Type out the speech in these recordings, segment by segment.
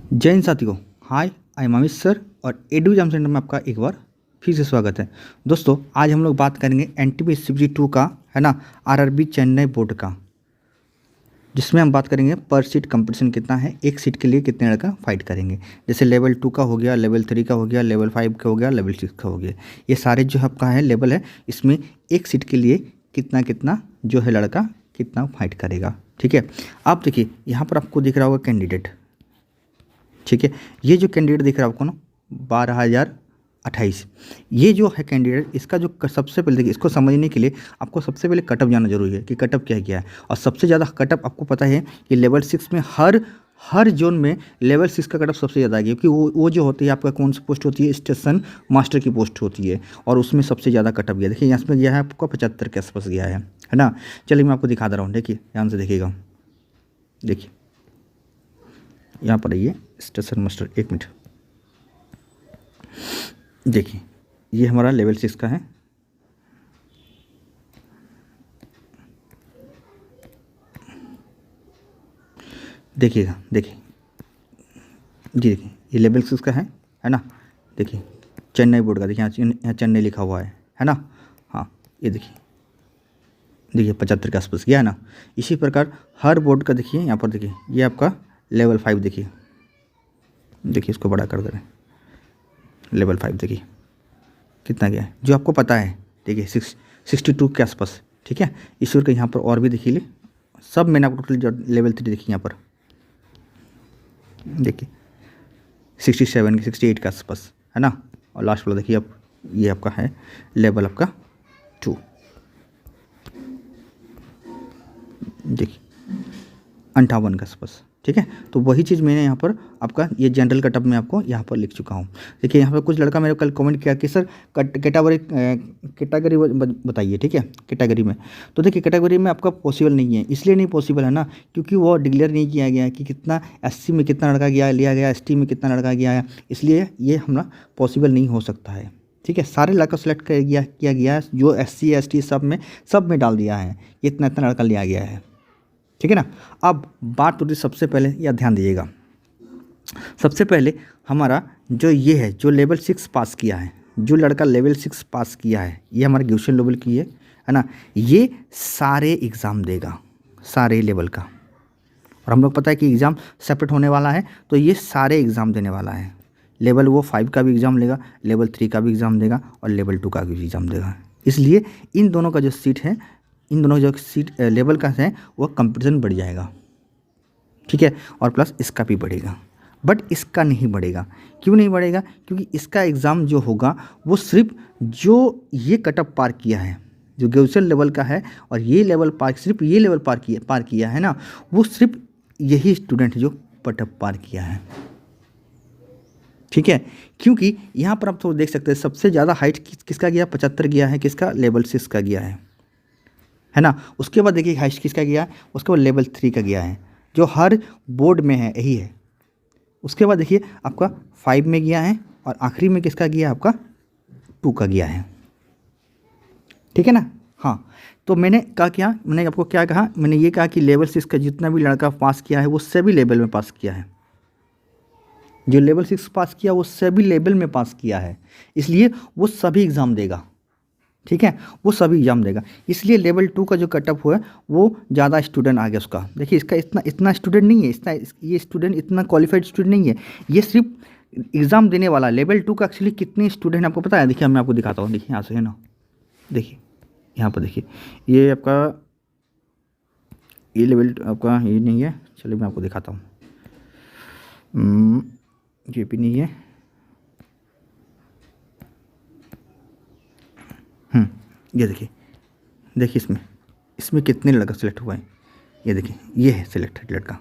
जय हिंद साथियों। हाय, I am Amit sir और एडू एग्जाम सेंटर में आपका एक बार फिर से स्वागत है। दोस्तों, आज हम लोग बात करेंगे एनटीपीसी 2 का, है ना, आरआरबी चेन्नई बोर्ड का, जिसमें हम बात करेंगे पर सीट कंपटीशन कितना है, एक सीट के लिए कितने लड़का फाइट करेंगे। जैसे लेवल 2 का हो गया, लेवल 3 का हो गया, लेवल 5 का हो गया, लेवल 6 का हो गया। ये सारे जो आपका है लेवल है, इसमें एक सीट के लिए कितना कितना जो है लड़का कितना फाइट करेगा। ठीक है, आप देखिए यहाँ पर आपको दिख रहा होगा कैंडिडेट। ठीक है, ये जो कैंडिडेट दिख रहा है आपको ना 12,028, ये जो है कैंडिडेट, इसका जो सबसे पहले देखिए, इसको समझने के लिए आपको सबसे पहले कटअप जाना जरूरी है कि कटअप क्या क्या है। और सबसे ज़्यादा कटअप आपको पता है कि लेवल 6 में हर जोन में लेवल 6 का कटअप सबसे ज़्यादा है, क्योंकि वो जो होती है आपका कौन सी पोस्ट होती है, स्टेशन मास्टर की पोस्ट होती है, और उसमें सबसे ज़्यादा कटअप गया। देखिए यहाँ में गया है आपका 75 के आसपास गया है ना। चलिए मैं आपको दिखा दे रहा हूँ, देखिए ध्यान से देखिएगा। देखिए यहाँ पर ये स्टेशन मास्टर, एक मिनट, देखिए ये हमारा लेवल 6 का है। देखिएगा, देखिए जी, देखिए ये लेवल 6 का है ना। देखिए चेन्नई बोर्ड का, देखिए यहाँ चेन्नई लिखा हुआ है ना। हाँ, ये देखिए 75 के आसपास गया है ना। इसी प्रकार हर बोर्ड का देखिए, यहाँ पर देखिए ये आपका लेवल 5, देखिए इसको बड़ा कर दे रहे हैं, लेवल 5 देखिए कितना गया है जो आपको पता है। देखिए 62 के आसपास। ठीक है, ईश्वर के यहाँ पर और भी देखिए, सब मैंने आपको टोटल जो लेवल 3 देखिए यहाँ पर देखिए 67 के 68 के आसपास है ना। और लास्ट वाला देखिए अब ये आपका है लेवल आपका 2, देखिए 58 के आसपास। ठीक है, तो वही चीज़ मैंने यहाँ पर आपका ये जनरल कटअप में आपको यहाँ पर लिख चुका हूँ। देखिए यहाँ पर कुछ लड़का मेरे को कल कमेंट किया कि सर कैटेगरी बताइए। ठीक है, कैटेगरी में तो देखिए कैटेगरी में आपका पॉसिबल नहीं है, इसलिए नहीं पॉसिबल है ना क्योंकि वो डिक्लेयर नहीं किया गया कि कितना एससी में कितना लड़का गया लिया गया, एसटी में कितना लड़का गया है, इसलिए ये हमारा पॉसिबल नहीं हो सकता है। ठीक है, सारे लड़का सेलेक्ट किया गया जो एससी एसटी सब में डाल दिया है, इतना इतना लड़का लिया गया है। ठीक है ना। अब बात होती सबसे पहले, या ध्यान दीजिएगा, सबसे पहले हमारा जो ये है जो लेवल 6 पास किया है, जो लड़का लेवल 6 पास किया है, ये हमारा ग्रेजुएशन लेवल की है ना। ये सारे एग्ज़ाम देगा, सारे लेवल का, और हम लोग पता है कि एग्ज़ाम सेपरेट होने वाला है, तो ये सारे एग्ज़ाम देने वाला है। लेवल वो 5 का भी एग्ज़ाम लेगा, लेवल 3 का भी एग्ज़ाम देगा, और लेवल 2 का भी एग्ज़ाम देगा। इसलिए इन दोनों का जो सीट है, इन दोनों जो सीट लेवल का है, वो कंपटीशन बढ़ जाएगा। ठीक है, और प्लस इसका भी बढ़ेगा, बट इसका नहीं बढ़ेगा। क्यों नहीं बढ़ेगा? क्योंकि इसका एग्ज़ाम जो होगा वो सिर्फ जो ये कटअप पार किया है, जो ग्रेजुएशन लेवल का है, और ये लेवल सिर्फ ये लेवल पार किया है ना, वो सिर्फ यही स्टूडेंट जो कटअप पार किया है। ठीक है, क्योंकि यहाँ पर आप तो देख सकते हैं सबसे ज़्यादा हाइट किसका गया, 75 गया है, किसका, लेवल 6 का गया है ना। उसके बाद देखिए हाइस्ट किसका गया है, उसके बाद लेवल 3 का गया है, जो हर बोर्ड में है यही है। उसके बाद देखिए आपका 5 में गया है, और आखिरी में किसका गया, आपका 2 का गया है। ठीक है ना। हाँ, तो मैंने आपको क्या कहा, मैंने ये कहा कि लेवल 6 का जितना भी लड़का पास किया है वो सभी लेवल में पास किया है। जो लेवल 6 पास किया वो सभी लेवल में पास किया है, इसलिए वो सभी एग्ज़ाम देगा। ठीक है, वो सभी एग्जाम देगा, इसलिए लेवल 2 का जो कटअप हुआ है वो ज़्यादा स्टूडेंट आ गया उसका। देखिए इसका इतना स्टूडेंट नहीं है, ये स्टूडेंट इतना क्वालिफाइड स्टूडेंट नहीं है, ये सिर्फ एग्ज़ाम देने वाला। लेवल 2 का एक्चुअली कितने स्टूडेंट आपको पता है? देखिए मैं आपको दिखाता हूँ, देखिए यहाँ से है ना, देखिए यहाँ पर देखिए ये आपका ये लेवल आपका ये नहीं है। चलिए मैं आपको दिखाता हूँ, ये भी नहीं है। ये देखिए इसमें कितने लड़का सेलेक्ट हुआ है, ये देखिए ये है सिलेक्टेड लड़का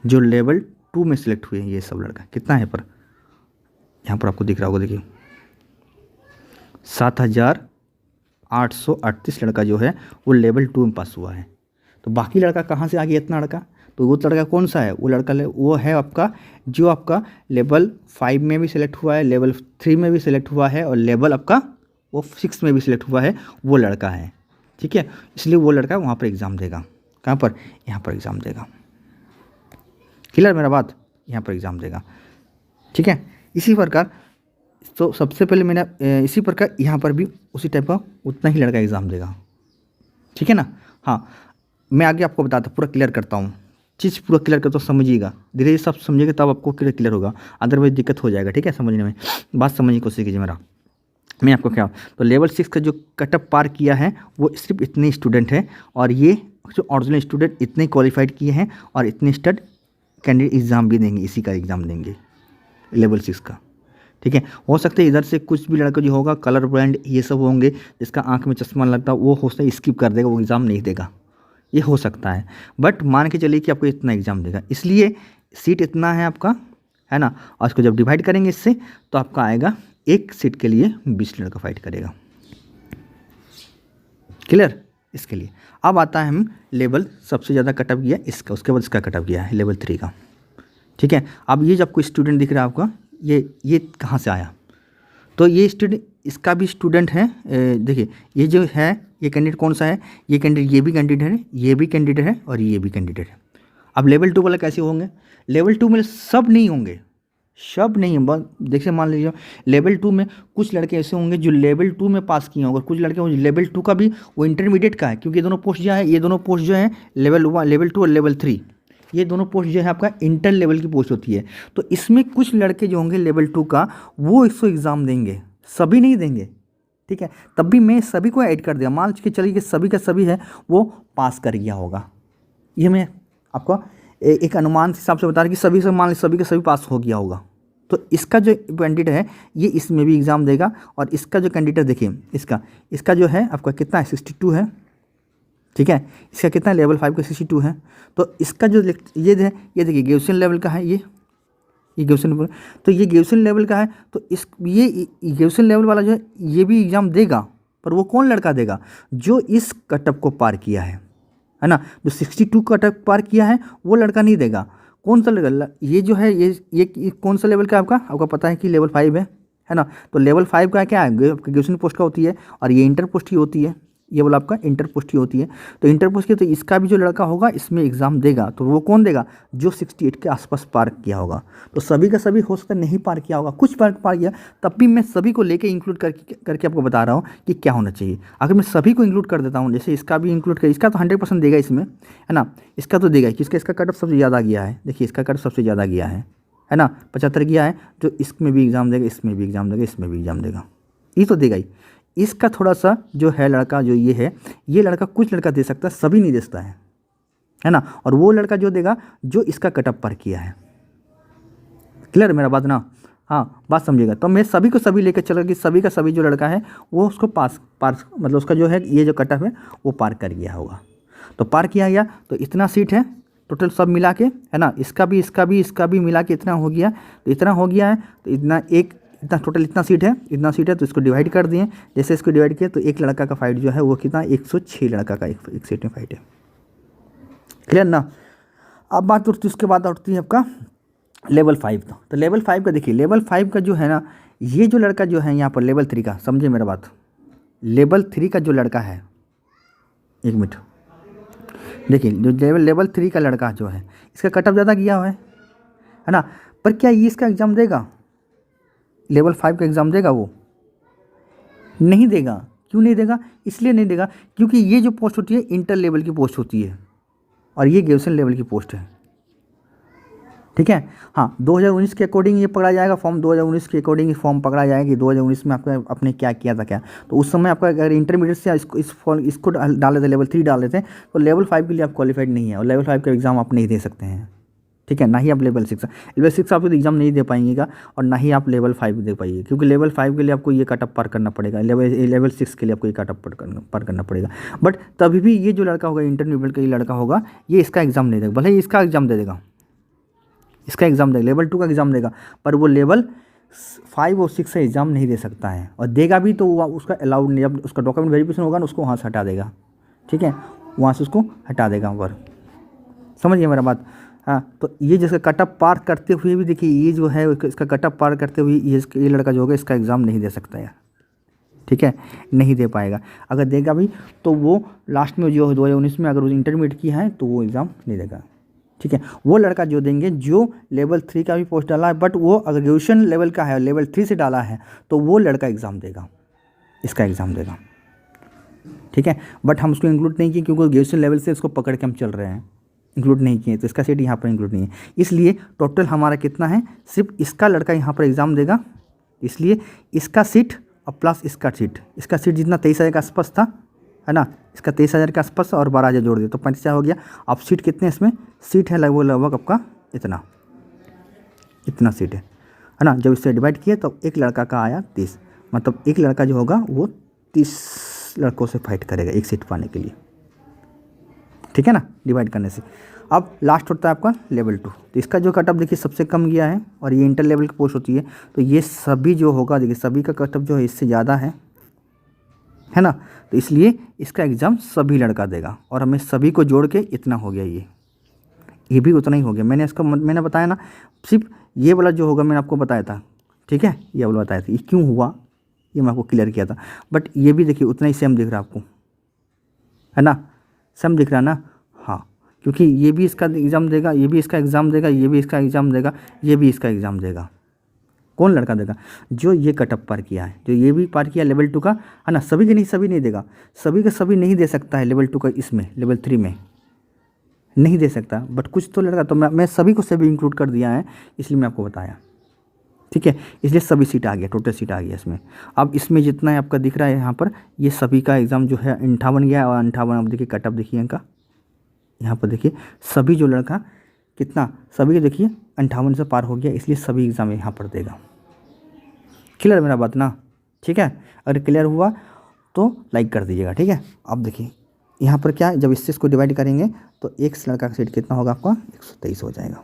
जो लेवल 2 में सेलेक्ट हुए हैं। ये सब लड़का कितना है पर यहाँ पर आपको दिख रहा होगा, देखिए 7,838 लड़का जो है वो लेवल 2 में पास हुआ है। तो बाकी लड़का कहाँ से आ गया इतना लड़का? तो वो लड़का कौन सा है? वो लड़का वो है आपका जो आपका लेवल 5 में भी सिलेक्ट हुआ है, लेवल 3 में भी सिलेक्ट हुआ है, और लेवल आपका वो 6 में भी सिलेक्ट हुआ है, वो लड़का है। ठीक है, इसलिए वो लड़का वहाँ पर एग्ज़ाम देगा। कहाँ पर? यहाँ पर एग्ज़ाम देगा। क्लियर मेरा बात? यहाँ पर एग्ज़ाम देगा। ठीक है, इसी प्रकार तो सबसे पहले मैंने इसी प्रकार यहाँ पर भी उसी टाइप का उतना ही लड़का एग्ज़ाम देगा। ठीक है ना। हाँ, मैं आगे आपको बताता पूरा क्लियर करता हूँ, चीज़ पूरा क्लियर करता हूँ, समझिएगा धीरे धीरे सब समझिएगा तब आपको क्लियर होगा, अदरवाइज दिक्कत हो जाएगा। ठीक है, समझने में, बात समझने की कोशिश कीजिए मेरा। मैं आपको क्या, तो लेवल 6 का जो कटअप पार किया है वो सिर्फ इतने स्टूडेंट हैं, और ये जो ओरिजिनल स्टूडेंट इतने क्वालिफाइड किए हैं और इतने स्टड कैंडिडेट एग्ज़ाम भी देंगे, इसी का एग्ज़ाम देंगे लेवल 6 का। ठीक है, हो सकता है इधर से कुछ भी लड़का जो होगा कलर ब्रांड ये सब होंगे, जिसका आंख में चश्मा लगता है, वो हो सकता है स्किप कर देगा, वो एग्ज़ाम नहीं देगा, ये हो सकता है। बट मान के चलिए कि आपको इतना एग्ज़ाम देगा, इसलिए सीट इतना है आपका, है ना। और इसको जब डिवाइड करेंगे इससे तो आपका आएगा एक सीट के लिए 20 लड़का फाइट करेगा। क्लियर, इसके लिए अब आता है हम लेवल सबसे ज़्यादा कटअप किया इसका, उसके बाद इसका कटअप किया है लेवल 3 का। ठीक है, अब ये जब कोई स्टूडेंट दिख रहा है आपका, ये कहाँ से आया, तो ये स्टूडेंट, इसका भी स्टूडेंट है। देखिए ये जो है ये कैंडिडेट कौन सा है, ये कैंडिडेट, ये भी कैंडिडेट है, ये भी कैंडिडेट है और ये भी कैंडिडेट है। अब लेवल 2 वाला कैसे होंगे, लेवल 2 में सब नहीं होंगे, सब नहीं है। देखिए मान लीजिए लेवल 2 में कुछ लड़के ऐसे होंगे जो लेवल 2 में पास किए होंगे, कुछ लड़के होंगे लेवल 2 का भी वो इंटरमीडिएट का है, क्योंकि ये दोनों पोस्ट जो है, ये दोनों पोस्ट जो है लेवल 1, लेवल 2 और लेवल 3, ये दोनों पोस्ट जो है आपका इंटर लेवल की पोस्ट होती है। तो इसमें कुछ लड़के जो होंगे लेवल 2 का वो इसको एग्ज़ाम देंगे, सभी नहीं देंगे। ठीक है, तब भी मैं सभी को ऐड कर दिया, मान के चलिए कि सभी का सभी है वो पास कर गया होगा, ये मैं आपको एक अनुमान के हिसाब से बता रहा कि सभी से मान लीजिए सभी का सभी पास हो गया होगा। तो इसका जो कैंडिडेट है ये इसमें भी एग्ज़ाम देगा, और इसका जो कैंडिडेट देखिए इसका जो है आपका कितना है 62 है। ठीक है, इसका कितना है लेवल 5 का 62 है। तो इसका जो ये है, ये देखिए गेउसियन लेवल का है, ये गेउसियन लेवल, तो ये गेउसियन लेवल का है। तो ये गेउसियन लेवल वाला जो है ये भी एग्ज़ाम देगा, पर वो कौन लड़का देगा, जो इस कटअप को पार किया है ना, जो 62 कटअप पार किया है वो लड़का नहीं देगा। कौन सा लेवल, ये जो है ये कौन सा लेवल का आपका पता है कि लेवल 5 है ना। तो लेवल 5 का क्या है, ग्रेजुएशन पोस्ट का होती है, और ये इंटर पोस्ट ही होती है, ये वाला आपका इंटर पोस्ट ही होती है। तो इंटर पोस्ट की, तो इसका भी जो लड़का होगा इसमें एग्ज़ाम देगा, तो वो कौन देगा, जो 68 के आसपास पार किया होगा। तो सभी का सभी हो सकता है नहीं पार किया होगा, कुछ पार किया, तब भी मैं सभी को लेके इंक्लूड करके आपको बता रहा हूँ कि क्या होना चाहिए। अगर मैं सभी को इंक्लूड कर देता हूँ, जैसे इसका भी इंक्लूड कर, इसका तो 100% देगा इसमें, है ना, इसका तो देगा, किसका इसका कट ऑफ सबसे ज़्यादा गया है, देखिए इसका कट सबसे ज़्यादा गया है ना, 75 गया है, जो इसमें भी एग्ज़ाम देगा, इसमें भी एग्ज़ाम देगा, इसमें भी एग्ज़ाम देगा, ये तो देगा ही। इसका थोड़ा सा जो है लड़का जो ये है, ये लड़का कुछ लड़का दे सकता है, सभी नहीं दे सकता है ना। और वो लड़का जो देगा जो इसका कटअप पर किया है। क्लियर मेरा बात ना, हाँ बात समझिएगा। तो मैं सभी को सभी लेकर चला कि सभी का सभी जो लड़का है वो उसको पार मतलब उसका जो है ये जो कटअप है वो पार कर गया होगा। तो पार किया गया, तो इतना सीट है टोटल सब मिला के, है ना, इसका भी मिला के इतना हो गया। तो इतना हो गया है, तो इतना टोटल इतना सीट है, तो इसको डिवाइड कर दिए। जैसे इसको डिवाइड किया तो एक लड़का का फाइट जो है वो कितना 106 लड़का का एक सीट में फाइट है। क्लियर ना। अब बात उठती उसके बाद उठती है आपका लेवल 5। तो लेवल 5 का देखिए, लेवल 5 का जो है ना, ये जो लड़का जो है यहाँ पर लेवल 3 का, समझे मेरा बात, लेवल 3 का जो लड़का है, एक मिनट देखिए, जो लेवल 3 का लड़का जो है इसका कटअप ज़्यादा किया हुआ है ना, पर क्या ये इसका एग्ज़ाम देगा, लेवल 5 का एग्ज़ाम देगा, वो नहीं देगा। क्यों नहीं देगा, इसलिए नहीं देगा क्योंकि ये जो पोस्ट होती है इंटर लेवल की पोस्ट होती है, और ये ग्रेजुएशन लेवल की पोस्ट है। ठीक है, हाँ 2019 के अकॉर्डिंग ये पकड़ा जाएगा फॉर्म, 2019 के अकॉर्डिंग फॉर्म पकड़ा जाएगा कि 2019 में आपका आपने क्या किया था क्या। तो उस समय आपका अगर इंटरमीडिएट से इसको डाले थे, लेवल 3 डाले थे, तो लेवल 5 के लिए आप क्वालिफाइड नहीं है, और लेवल 5 का एग्ज़ाम आप नहीं दे सकते हैं। ठीक है, ना ही आप लेवल 6 आप एग्ज़ाम नहीं दे पाएंगेगा, और ना ही आप लेवल 5 दे पाइए, क्योंकि लेवल 5 के लिए आपको ये कटअप पार करना पड़ेगा, लेवल 6 के लिए आपको ये कटअप पार करना पड़ेगा। बट तभी भी ये जो लड़का होगा इंटरमीडिएट का ये लड़का होगा, ये इसका एग्ज़ाम नहीं देगा, भले ही इसका एग्ज़ाम दे देगा, इसका एग्ज़ाम देगा, लेवल 2 का एग्ज़ाम देगा, पर वो लेवल 5 और 6 से एग्ज़ाम नहीं दे सकता है, और देगा भी तो उसका अलाउड नहीं, जब उसका डॉक्यूमेंट वेरिफिकेशन होगा ना उसको वहाँ से हटा देगा। ठीक है, वहाँ से उसको हटा देगा वहाँ पर, समझिए मेरा बात। हाँ, तो ये जिसका कटअप पार करते हुए भी देखिए, ये जो है इसका कटअप पार करते हुए ये लड़का जो होगा इसका एग्ज़ाम नहीं दे सकता है। ठीक है, नहीं दे पाएगा, अगर देगा भी तो वो लास्ट में जो 2019 में अगर वो इंटरमीडिएट की है तो वो एग्ज़ाम नहीं देगा। ठीक है, वो लड़का जो देंगे जो लेवल 3 का भी पोस्ट डाला है बट वो अगर ग्रेजुएशन लेवल का है, लेवल 3 से डाला है, तो वो लड़का एग्ज़ाम देगा, इसका एग्ज़ाम देगा। ठीक है, बट हम उसको इंक्लूड नहीं किए क्योंकि ग्रेजुएशन लेवल से इसको पकड़ के हम चल रहे हैं, इंक्लूड नहीं किए, तो इसका सीट यहाँ पर इंक्लूड नहीं है। इसलिए टोटल हमारा कितना है, सिर्फ इसका लड़का यहाँ पर एग्ज़ाम देगा, इसलिए इसका सीट और प्लस इसका सीट जितना 23,000 के आसपास था, है ना, इसका 23,000 के आसपास और 12,000 जोड़ दिया तो 35,000 हो गया। अब सीट कितने इसमें, सीट है लगभग आपका इतना सीट है ना। जब इससे डिवाइड किया तो एक लड़का का आया 30, मतलब एक लड़का जो होगा वो 30 लड़कों से फाइट करेगा एक सीट पाने के लिए। ठीक है ना, डिवाइड करने से। अब लास्ट होता है आपका लेवल 2, तो इसका जो कटअप देखिए सबसे कम गया है और ये इंटर लेवल की पोस्ट होती है, तो ये सभी जो होगा देखिए सभी का कटअप जो है इससे ज़्यादा है ना, तो इसलिए इसका एग्ज़ाम सभी लड़का देगा और हमें सभी को जोड़ के इतना हो गया, ये भी उतना ही हो गया। मैंने बताया ना, सिर्फ ये वाला जो होगा मैंने आपको बताया था, ठीक है, ये वाला बताया था, ये क्यों हुआ ये मैं आपको क्लियर किया था। बट ये भी देखिए उतना ही सेम दिख रहा है आपको, है ना, सेम दिख रहा है ना, हाँ, क्योंकि ये भी इसका एग्ज़ाम देगा, ये भी इसका एग्ज़ाम देगा, ये भी इसका एग्ज़ाम देगा, ये भी इसका एग्ज़ाम देगा। कौन लड़का देगा, जो ये कटअप पार किया है, जो ये भी पार किया लेवल 2 का, है ना। सभी के नहीं, सभी नहीं देगा, सभी का सभी नहीं दे सकता है लेवल 2 का, इसमें लेवल 3 में नहीं दे सकता, बट कुछ तो लड़का, तो मैं सभी को सभी इंक्लूड कर दिया है, इसलिए मैं आपको बताया। ठीक है, इसलिए सभी सीट आ गया, टोटल सीट आ गया इसमें। अब इसमें जितना है आपका दिख रहा है यहाँ पर, ये सभी का एग्ज़ाम जो है 58 गया, और 58 अब देखिए कटअप देखिए इनका, यहाँ पर देखिए सभी जो लड़का कितना, सभी देखिए 58 से पार हो गया, इसलिए सभी एग्ज़ाम यहाँ पर देगा। क्लियर मेरा बात ना, ठीक है। अगर क्लियर हुआ तो लाइक कर दीजिएगा, ठीक है। अब देखिए यहाँ पर क्या है, जब इससे इसको डिवाइड करेंगे तो एक लड़का का सीट कितना होगा आपका, 123 हो जाएगा।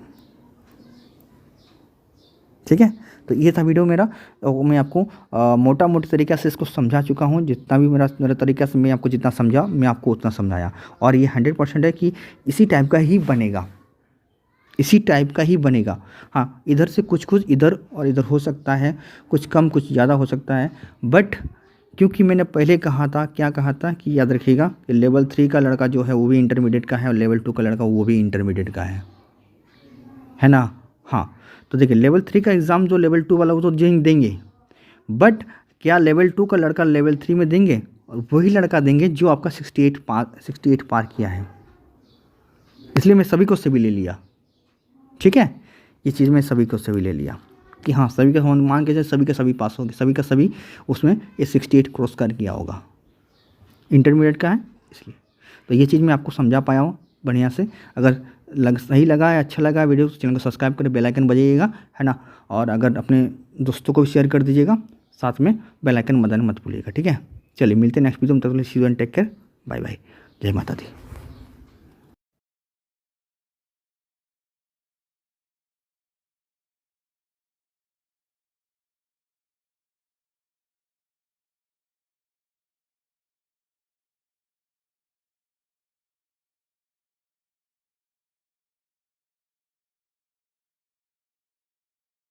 ठीक है, तो ये था वीडियो मेरा, और मैं आपको मोटा मोटी तरीक़े से इसको समझा चुका हूँ, जितना भी मेरा तरीक़ा से मैं आपको जितना समझा मैं आपको उतना समझाया, और ये 100% है कि इसी टाइप का ही बनेगा, इसी टाइप का ही बनेगा। हाँ, इधर से कुछ इधर और इधर हो सकता है, कुछ कम कुछ ज़्यादा हो सकता है, बट क्योंकि मैंने पहले कहा था, क्या कहा था कि याद रखिएगा कि लेवल 3 का लड़का जो है वो भी इंटरमीडिएट का है, और लेवल 2 का लड़का वो भी इंटरमीडिएट का है ना। हाँ, तो देखिए लेवल 3 का एग्ज़ाम जो लेवल 2 वाला वो तो देंगे, बट क्या लेवल 2 का लड़का लेवल 3 में देंगे, और वही लड़का देंगे जो आपका 68 पार किया है। इसलिए मैं सभी को सभी ले लिया, ठीक है, ये चीज़ मैं सभी को सभी ले लिया कि हाँ सभी का मान के सभी का सभी पास हो गए, सभी का सभी उसमें ये 68 क्रॉस कर किया होगा, इंटरमीडिएट का है इसलिए। तो ये चीज़ मैं आपको समझा पाया हूँ बढ़िया से। अगर सही लगा है, अच्छा लगा वीडियो, तो चैनल को सब्सक्राइब करें, बेल आइकन बजाइएगा, है ना, और अगर अपने दोस्तों को भी शेयर कर दीजिएगा, साथ में बेल आइकन बजाना मत भूलिएगा, ठीक है। चलिए मिलते हैं नेक्स्ट वीडियो में, तब तक see you and take care, bye bye, जय माता दी।